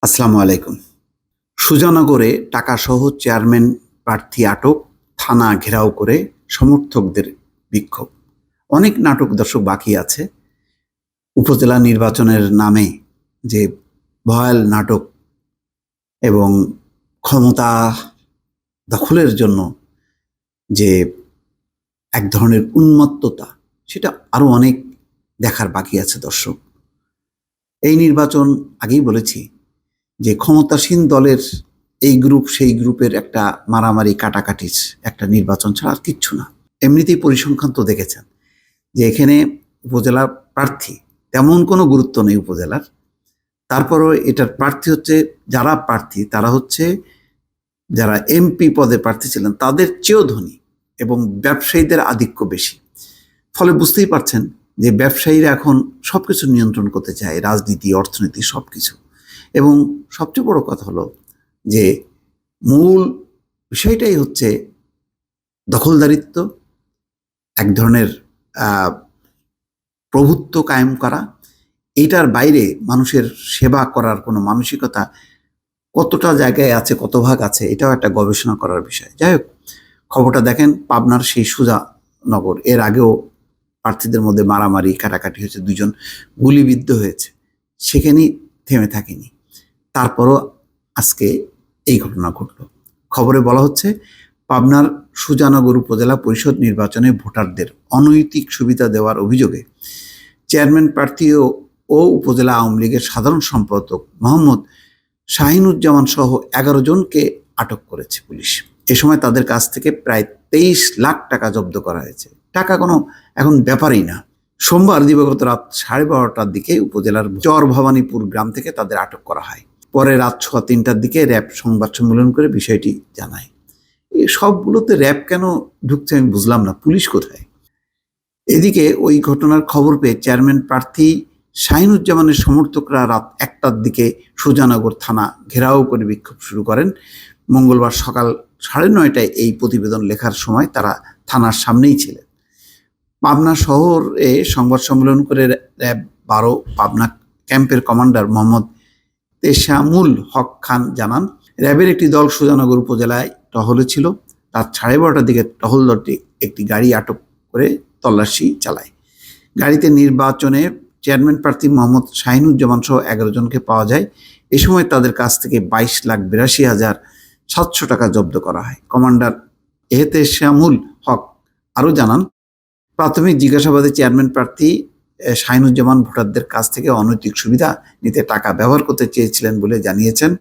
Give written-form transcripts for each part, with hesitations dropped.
আসসালামু আলাইকুম। সুজানগরে টাকাসহ চেয়ারম্যান প্রার্থী আটক, থানা ঘেরাও করে সমর্থকদের বিক্ষোভ। অনেক নাটক দর্শক বাকি আছে। উপজেলা নির্বাচনের নামে যে ভয়াল নাটক এবং ক্ষমতা দখলের জন্য যে এক ধরনের উন্মত্ততা, সেটা আরো অনেক দেখার বাকি আছে দর্শক। এই নির্বাচন আগেই বলেছি যে ক্ষমতাসীন দলের এই গ্রুপ সেই গ্রুপের একটা মারামারি কাটাকাটির একটা নির্বাচন ছাড়া আর কিচ্ছু না। এমনিতেই পরিসংখ্যান তো দেখেছেন যে এখানে উপজেলার প্রার্থী তেমন কোনো গুরুত্ব নেই উপজেলার। তারপরও এটার প্রার্থী হচ্ছে, যারা প্রার্থী তারা হচ্ছে যারা এমপি পদে প্রার্থী ছিলেন তাদের চেয়েও ধনী এবং ব্যবসায়ীদের আধিক্য বেশি। ফলে বুঝতেই পারছেন যে ব্যবসায়ীরা এখন সবকিছু নিয়ন্ত্রণ করতে চায়, রাজনীতি, অর্থনীতি, সবকিছু। এবং সবচেয়ে বড় কথা হলো যে মূল বিষয়টাই হচ্ছে দখলদারিত্ব, এক ধরনের প্রভুত্ব কায়েম করা। এইটার বাইরে মানুষের সেবা করার কোনো মানসিকতা কতটা জায়গায় আছে, কত ভাগ আছে, এটাও একটা গবেষণা করার বিষয়। যাই হোক, খবরটা দেখেন, পাবনার সেই সুজানগর, এর আগেও প্রার্থীদের মধ্যে মারামারি কাটাকাটি হয়েছে, দুজন গুলিবিদ্ধ হয়েছে, সেখানেই থেমে থাকেনি। তারপরও আজকে এই ঘটনা ঘটল। খবরে বলা হচ্ছে পাবনার সুজানগর উপজেলা পরিষদ নির্বাচনে ভোটারদের অনৈতিক সুবিধা দেওয়ার অভিযোগে চেয়ারম্যান প্রার্থী ও উপজেলা আওয়ামী লীগের সাধারণ সম্পাদক মোহাম্মদ শাহিনুজ্জামান সহ 11 জনকে আটক করেছে পুলিশ। এ সময় তাদের কাছ থেকে প্রায় 23 লাখ টাকা জব্দ করা হয়েছে। টাকা কোনো এখন ব্যাপারই না। সোমবার দিবাগত রাত 12:30টার দিকে উপজেলার চর ভবানীপুর গ্রাম থেকে তাদের আটক করা হয়। পরে রাত 3টার দিকে র্যাব সংবাদ সম্মেলন করে বিষয়টি জানায়। এই সবগুলোতে র্যাব কেন ঢুকছে আমি বুঝলাম না, পুলিশ কোথায়? এদিকে ওই ঘটনার খবর পেয়ে চেয়ারম্যান প্রার্থী শাহিনুজ্জামানের সমর্থকরা রাত 1টার দিকে সুজানগর থানা ঘেরাও করে বিক্ষোভ শুরু করেন। মঙ্গলবার সকাল 9:30টায় এই প্রতিবেদন লেখার সময় তারা থানার সামনেই ছিলেন। পাবনা শহরে সংবাদ সম্মেলন করে র্যাব 12 পাবনা ক্যাম্পের কমান্ডার মোহাম্মদ তেশামুল হক খান জানান, র্যাবের একটি দল সুজানগর উপজেলায় টহলে ছিল। রাত 12:30টার দিকে টহল দলটি একটি গাড়ি আটক করে তল্লাশি চালায়। গাড়িতে নির্বাচনে চেয়ারম্যান প্রার্থী মোহাম্মদ শাহিনুজ্জামান সহ 11 জনকে পাওয়া যায়। এ সময় তাদের কাছ থেকে 22,82,700 টাকা জব্দ করা হয়। কমান্ডার এহতেশামুল হক আরও জানান, প্রাথমিক জিজ্ঞাসাবাদে চেয়ারম্যান প্রার্থী শাহিনুজ্জামান ভোটারদের কাছ থেকে অনৈতিক সুবিধা নিতে টাকা ব্যবহার করতে চেয়েছিলেন বলে জানিয়েছেন।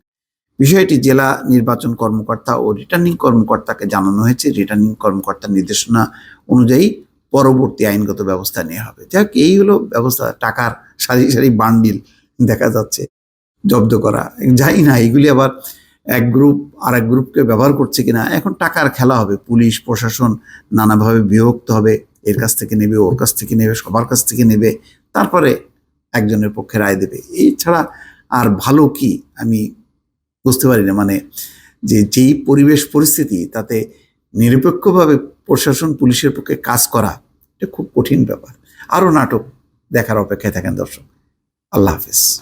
বিষয়টি জেলা নির্বাচন কর্মকর্তা ও রিটার্নিং কর্মকর্তাকে জানানো হয়েছে। রিটার্নিং কর্মকর্তার নির্দেশনা অনুযায়ী পরবর্তী আইনগত ব্যবস্থা নেওয়া হবে। যাক, এই হলো ব্যবস্থা। টাকার সারি সারি বান্ডিল দেখা যাচ্ছে জব্দ করা। যাই না, এগুলি আবার এক গ্রুপ আর এক গ্রুপকে ব্যবহার করছে কিনা, এখন টাকার খেলা হবে। পুলিশ প্রশাসন নানাভাবে বিভক্ত হবে, এর কাছ থেকে নেবে, ওর কাছ থেকে নেবে, সবার কাছ থেকে নেবে, তারপরে একজনের পক্ষে রায় দেবে। এই ছাড়া আর ভালো কি আমি বুঝতে পারি না। মানে যেই পরিবেশ পরিস্থিতি, তাতে নিরপেক্ষভাবে প্রশাসন পুলিশের পক্ষে কাজ করা এটা খুব কঠিন ব্যাপার। আরও নাটক দেখার অপেক্ষায় থাকেন দর্শক। আল্লাহ হাফেজ।